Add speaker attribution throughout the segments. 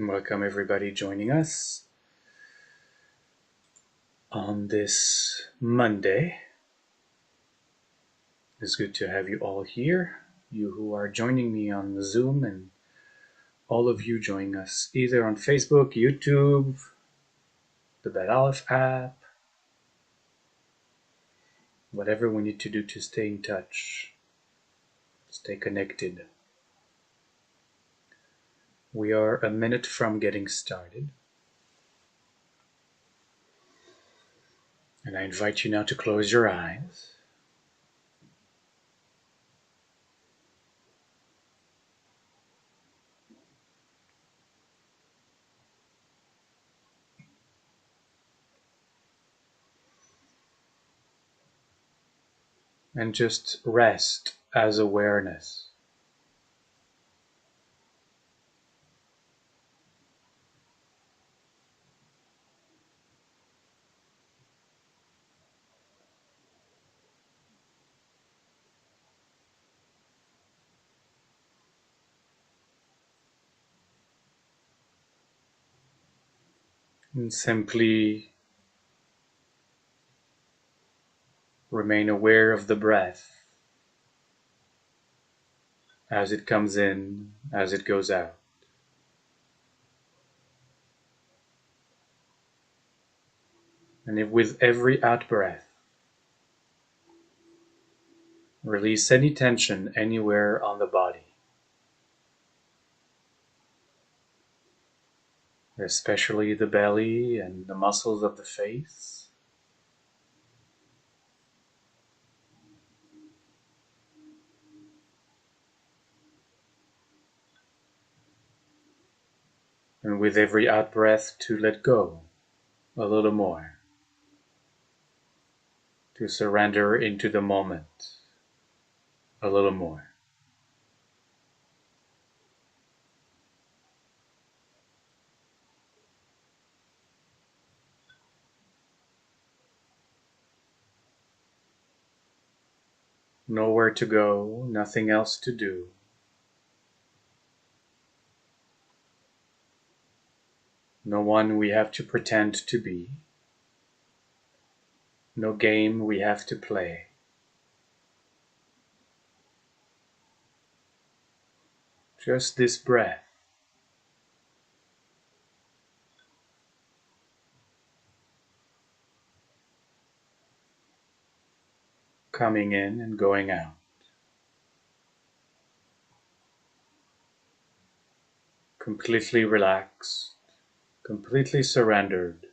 Speaker 1: Welcome everybody joining us on this Monday. It's good to have you all here, you who are joining me on Zoom, and all of you joining us either on Facebook, YouTube, the Bet Aleph app, whatever we need to do to stay in touch, stay connected. We are a minute from getting started. And I invite you now to close your eyes. And just rest as awareness. And simply remain aware of the breath as it comes in, as it goes out. And if with every out-breath, release any tension anywhere on the body, especially the belly and the muscles of the face. And with every out-breath, to let go a little more, to surrender into the moment a little more. Nowhere to go, nothing else to do. No one we have to pretend to be. No game we have to play. Just this breath. Coming in and going out. Completely relaxed, completely surrendered.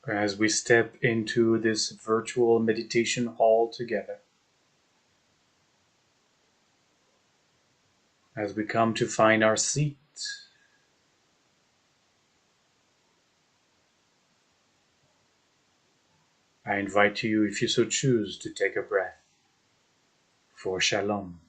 Speaker 1: As we step into this virtual meditation hall together, as we come to find our seat, I invite you, if you so choose, to take a breath for Shalom.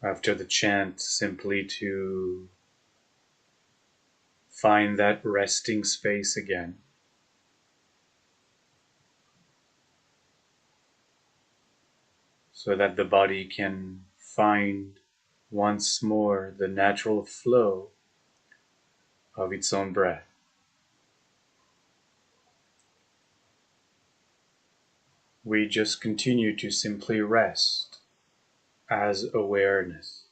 Speaker 1: after the chant, simply to find that resting space again. So that the body can find once more the natural flow of its own breath. We just continue to simply rest as awareness.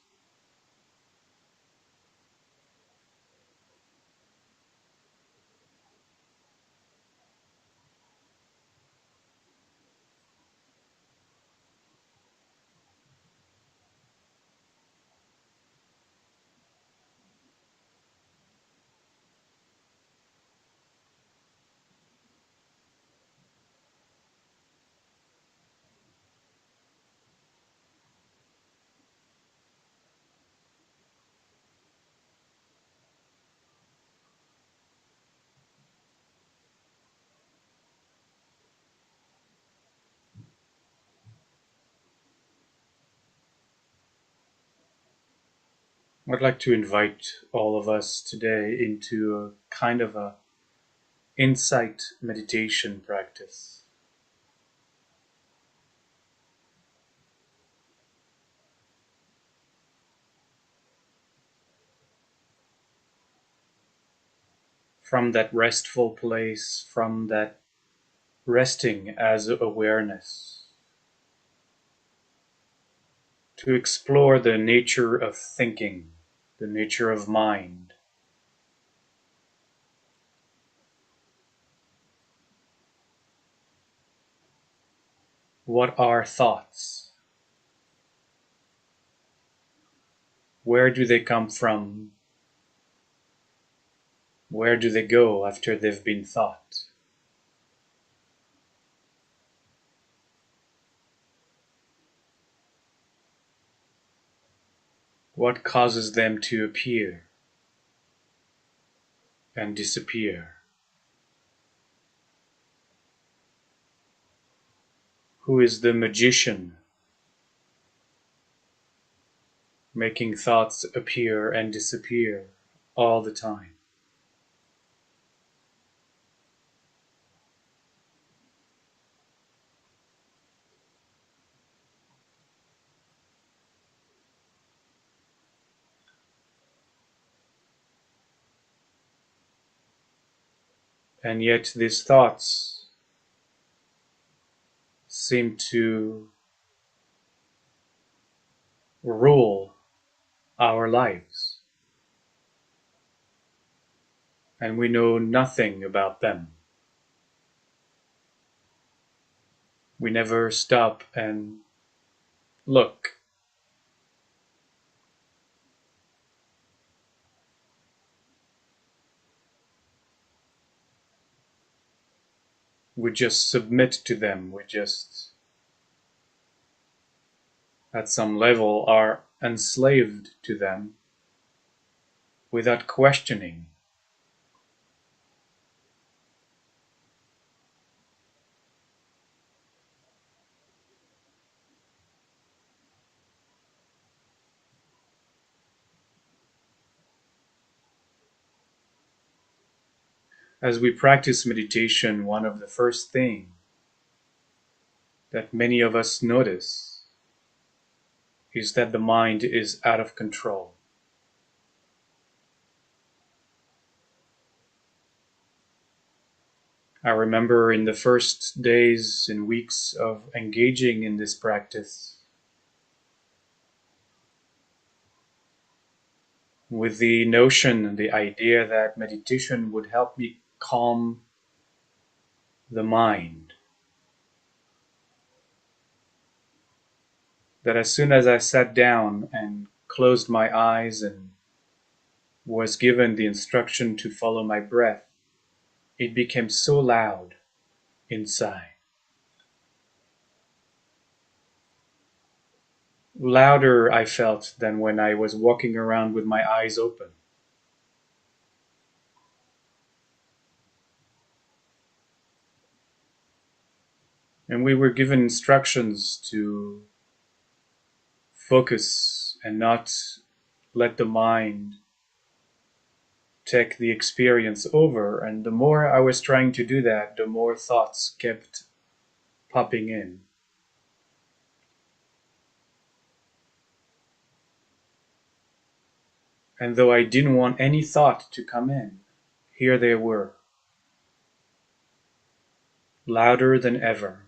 Speaker 1: I'd like to invite all of us today into a kind of a insight meditation practice. From that restful place, from that resting as awareness, to explore the nature of thinking, the nature of mind. What are thoughts? Where do they come from? Where do they go after they've been thought? What causes them to appear and disappear? Who is the magician making thoughts appear and disappear all the time? And yet these thoughts seem to rule our lives, and we know nothing about them. We never stop and look. We just submit to them. We just, at some level, are enslaved to them without questioning. As we practice meditation, one of the first things that many of us notice is that the mind is out of control. I remember in the first days and weeks of engaging in this practice, with the notion, the idea that meditation would help me calm the mind. That as soon as I sat down and closed my eyes and was given the instruction to follow my breath, it became so loud inside. Louder I felt than when I was walking around with my eyes open. And we were given instructions to focus and not let the mind take the experience over. And the more I was trying to do that, the more thoughts kept popping in. And though I didn't want any thought to come in, here they were, louder than ever.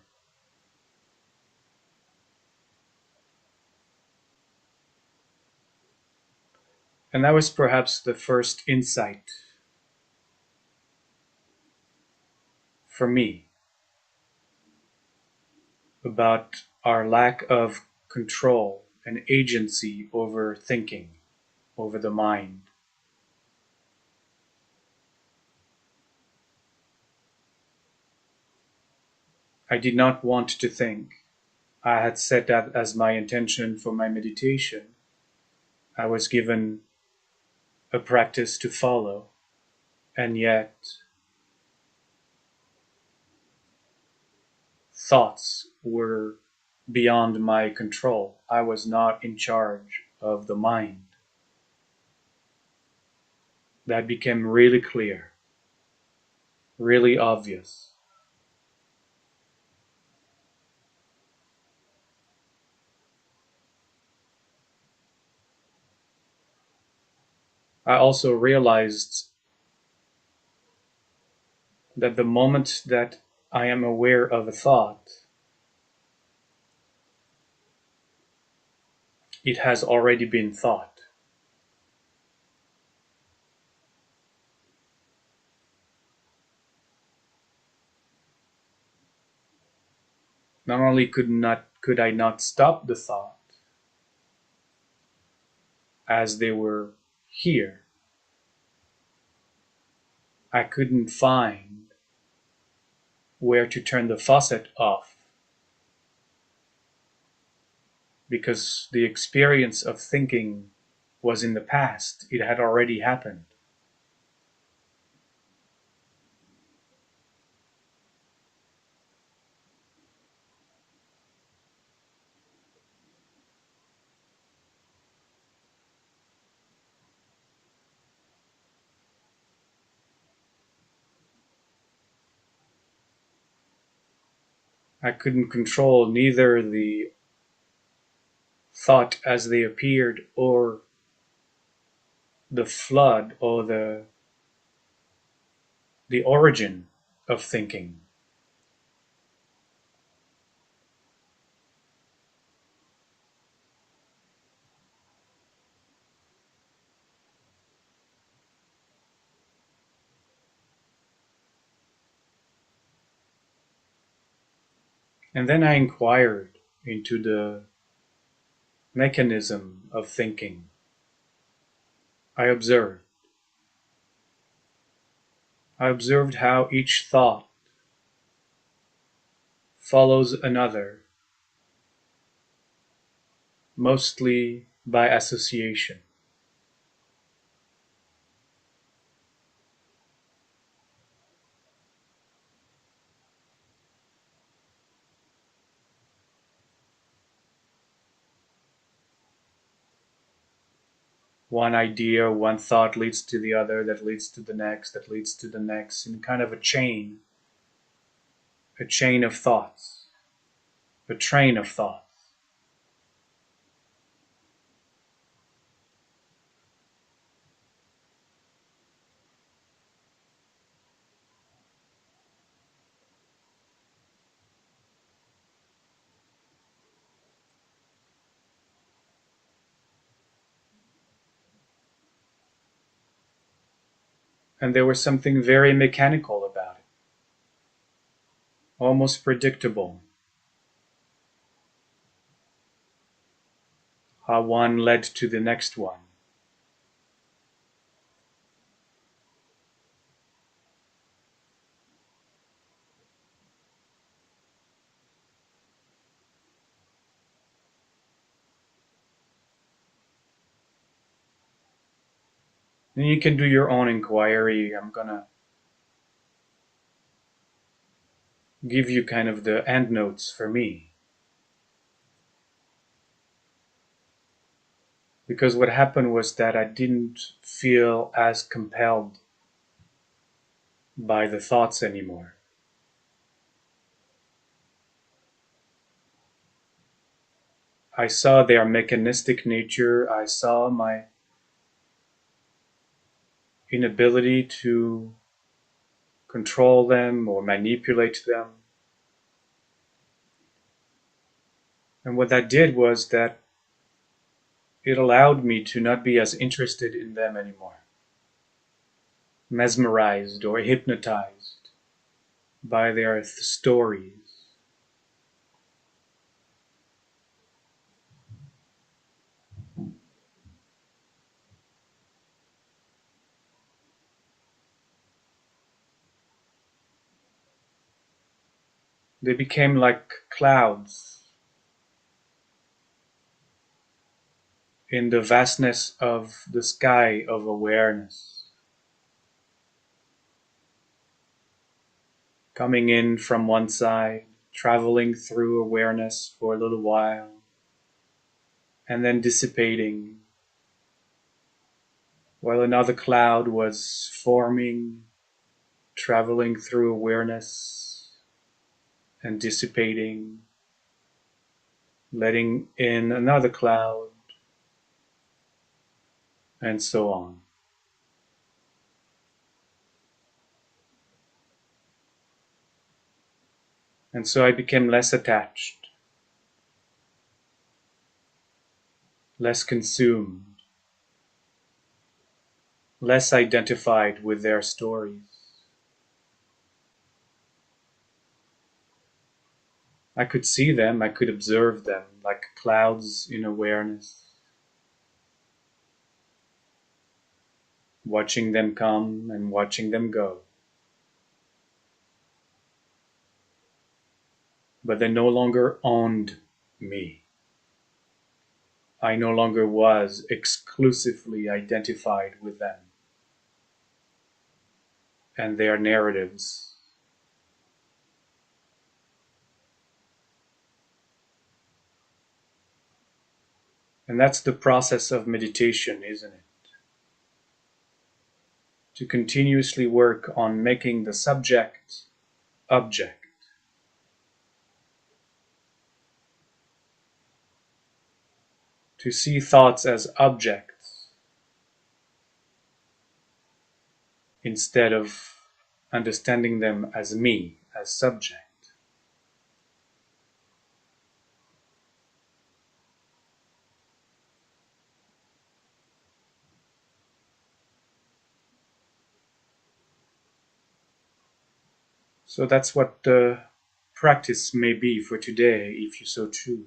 Speaker 1: And that was perhaps the first insight for me about our lack of control and agency over thinking, over the mind. I did not want to think. I had set that as my intention for my meditation. I was given a practice to follow, and yet thoughts were beyond my control. I was not in charge of the mind. That became really clear, really obvious. I also realized that the moment that I am aware of a thought, it has already been thought. Not only could I not stop the thought as they were here, I couldn't find where to turn the faucet off because the experience of thinking was in the past. It had already happened. I couldn't control neither the thought as they appeared or the flood or the origin of thinking. And then I inquired into the mechanism of thinking. I observed. I observed how each thought follows another, mostly by association. One idea, one thought leads to the other, that leads to the next, that leads to the next, in kind of a chain of thoughts, a train of thoughts. And there was something very mechanical about it, almost predictable, how one led to the next one. Then you can do your own inquiry. I'm gonna give you kind of the end notes for me. Because what happened was that I didn't feel as compelled by the thoughts anymore. I saw their mechanistic nature. I saw my inability to control them or manipulate them. And what that did was that it allowed me to not be as interested in them anymore, mesmerized or hypnotized by their stories. They became like clouds in the vastness of the sky of awareness, coming in from one side, traveling through awareness for a little while, and then dissipating, while another cloud was forming, traveling through awareness and dissipating, letting in another cloud, and so on. And so I became less attached, less consumed, less identified with their stories. I could see them, I could observe them like clouds in awareness, watching them come and watching them go. But they no longer owned me. I no longer was exclusively identified with them and their narratives. And that's the process of meditation, isn't it? To continuously work on making the subject object. To see thoughts as objects instead of understanding them as me, as subject. So that's what the practice may be for today, if you so choose.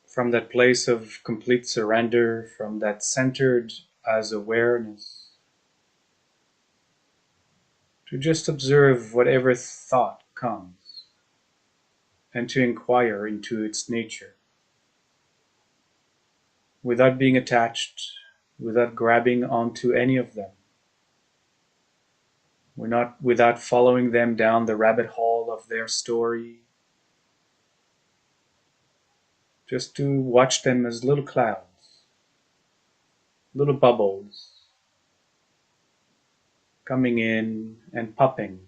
Speaker 1: From that place of complete surrender, from that centered as awareness, to just observe whatever thought comes and to inquire into its nature without being attached, without grabbing onto any of them. We're not without following them down the rabbit hole of their story, just to watch them as little clouds, little bubbles, coming in and popping.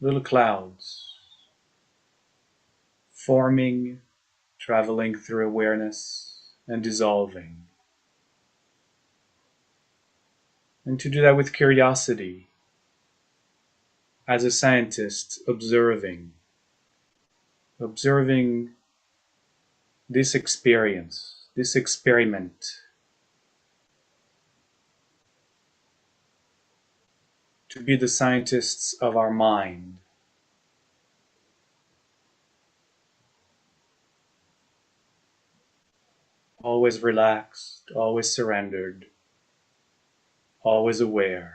Speaker 1: Little clouds, forming, traveling through awareness, and dissolving. And to do that with curiosity, as a scientist observing this experience, this experiment, to be the scientists of our mind, always relaxed, always surrendered, always aware.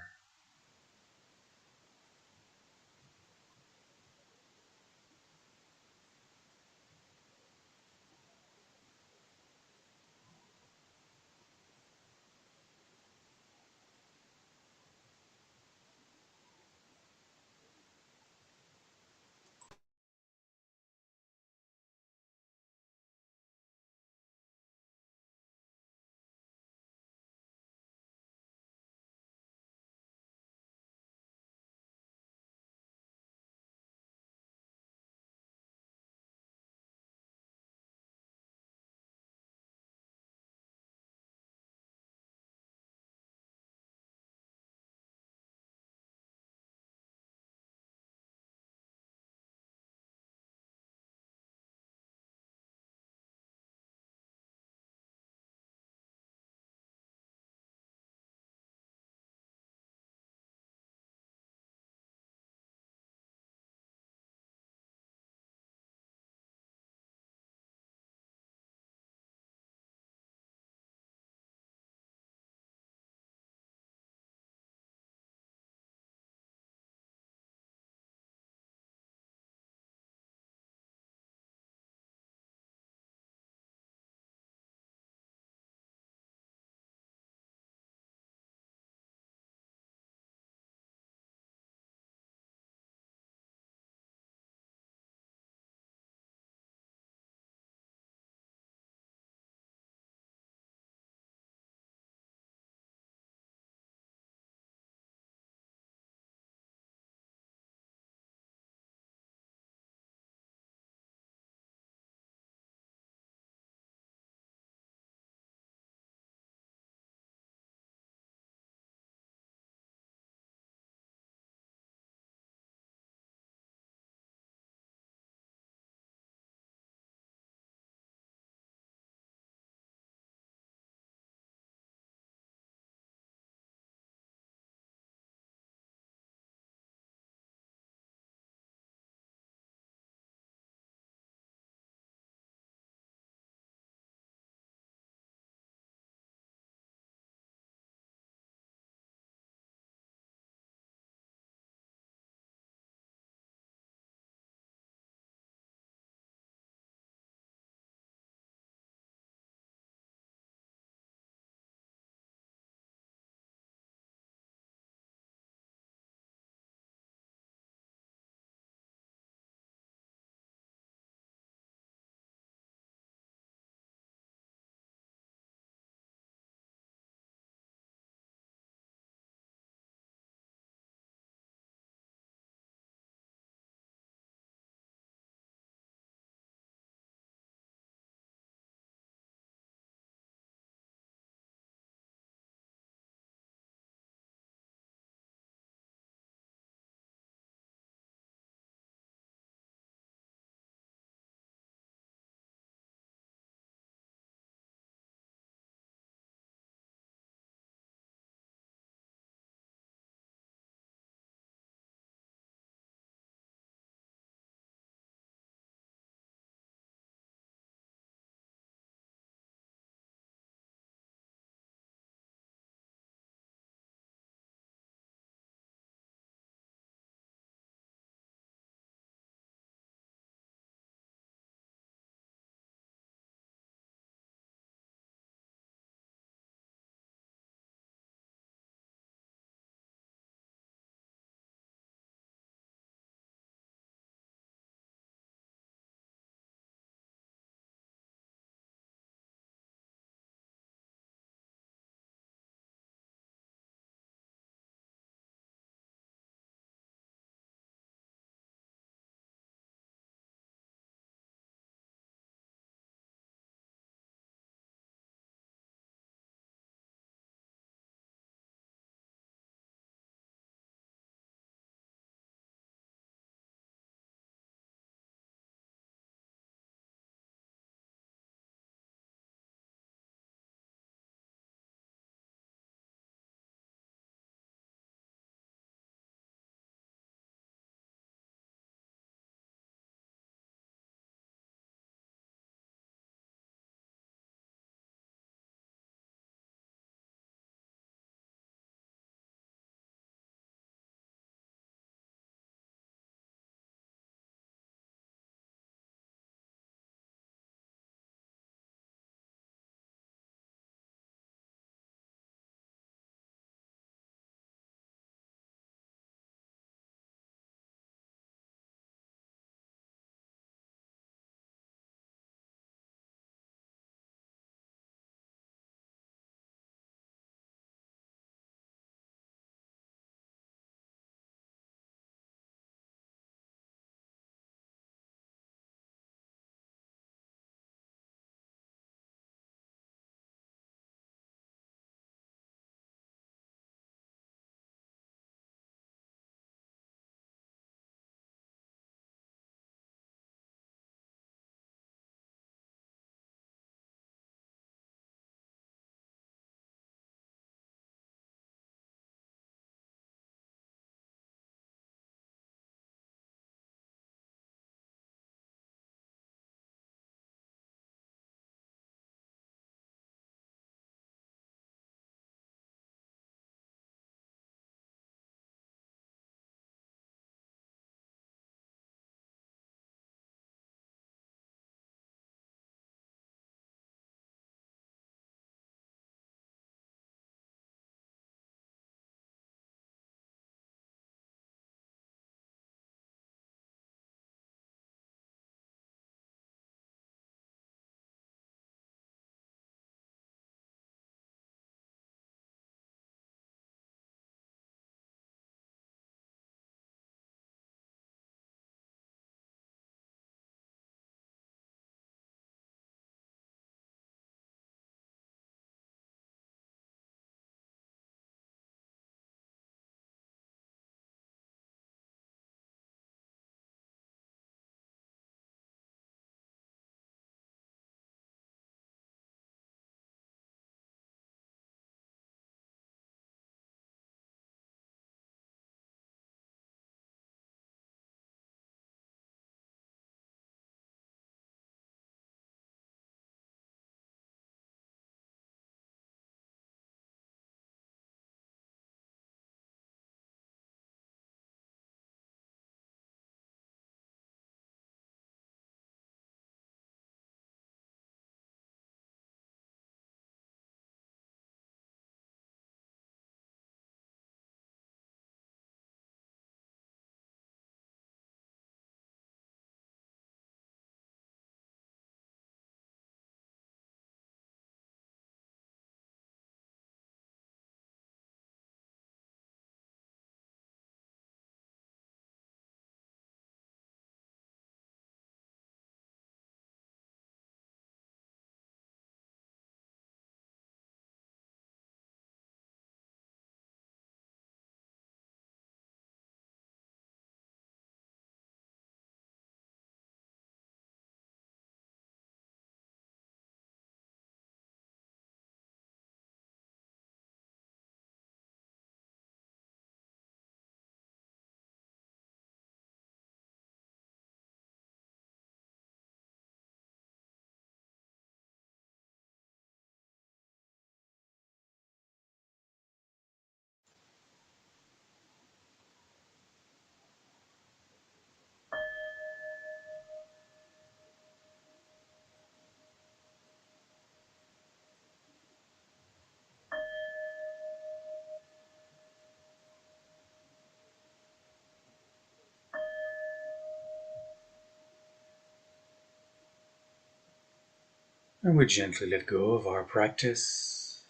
Speaker 1: And we gently let go of our practice,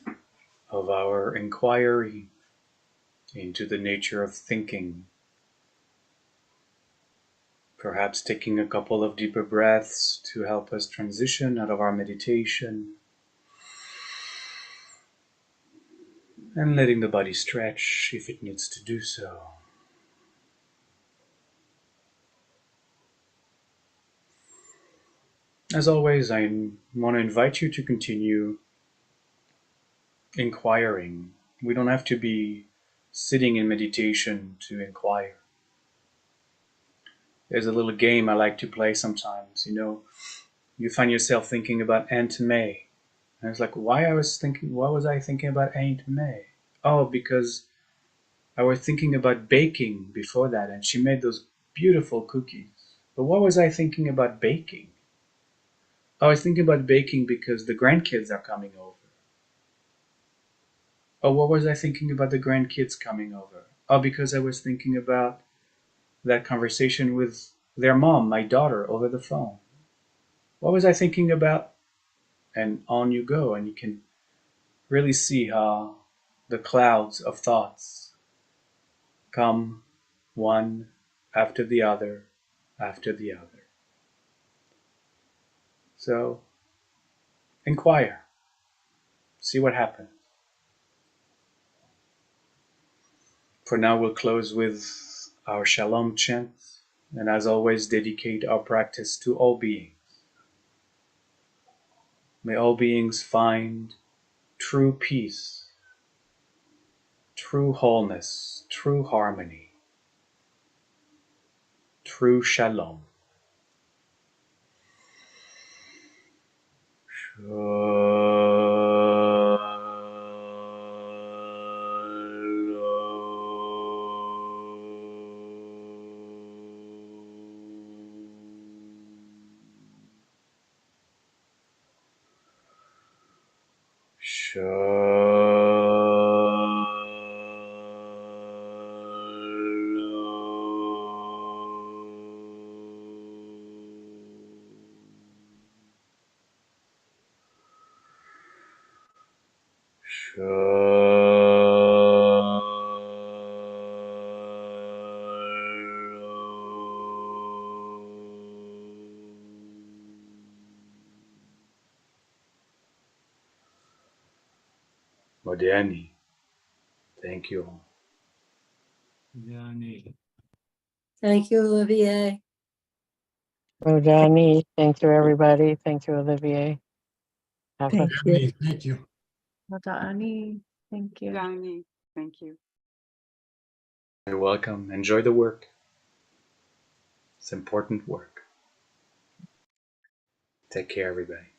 Speaker 1: of our inquiry into the nature of thinking. Perhaps taking a couple of deeper breaths to help us transition out of our meditation, and letting the body stretch if it needs to do so. As always, I want to invite you to continue inquiring. We don't have to be sitting in meditation to inquire. There's a little game I like to play sometimes. You find yourself thinking about Aunt May. And it's like, why was I thinking about Aunt May? Oh, because I was thinking about baking before that, and she made those beautiful cookies. But what was I thinking about baking? I was thinking about baking because the grandkids are coming over. Oh, what was I thinking about the grandkids coming over? Oh, because I was thinking about that conversation with their mom, my daughter, over the phone. What was I thinking about? And on you go, and you can really see how the clouds of thoughts come one after the other after the other. So inquire, see what happens. For now, we'll close with our Shalom chant, and as always, dedicate our practice to all beings. May all beings find true peace, true wholeness, true harmony, true Shalom. Modernity. Thank you all.
Speaker 2: Thank you, Olivier.
Speaker 3: Rodani, thank you, everybody. Thank you, Olivier.
Speaker 2: Thank you.
Speaker 4: Thank you.
Speaker 5: Madani, thank you.
Speaker 6: Dani, thank you.
Speaker 1: You're welcome. Enjoy the work. It's important work. Take care, everybody.